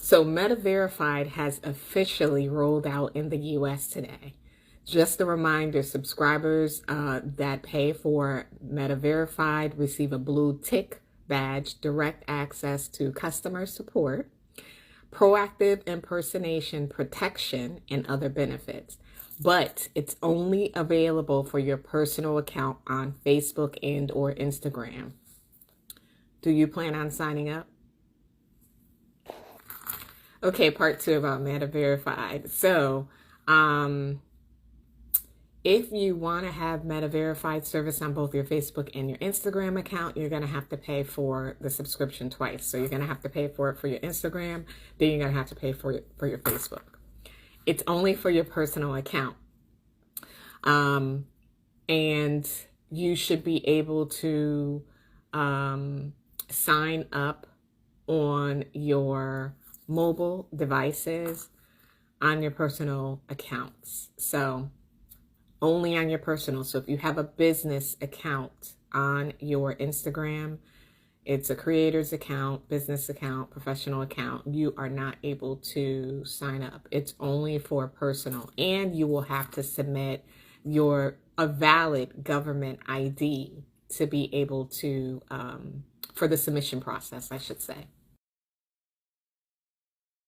So Meta Verified has officially rolled out in the US today. Just a reminder, subscribers that pay for Meta Verified receive a blue tick badge, direct access to customer support, proactive impersonation protection, and other benefits. But it's only available for your personal account on Facebook and or Instagram. Do you plan on signing up? Okay, part 2 about Meta Verified. So, if you want to have Meta Verified service on both your Facebook and your Instagram account, you're going to have to pay for the subscription twice. So you're going to have to pay for it for your Instagram, then you're going to have to pay for your Facebook. It's only for your personal account. And you should be able to sign up on your mobile devices on your personal accounts. So only on your personal. So if you have a business account on your Instagram, it's a creator's account, business account, professional account, you are not able to sign up. It's only for personal, and you will have to submit a valid government ID to be able to, for the submission process, I should say.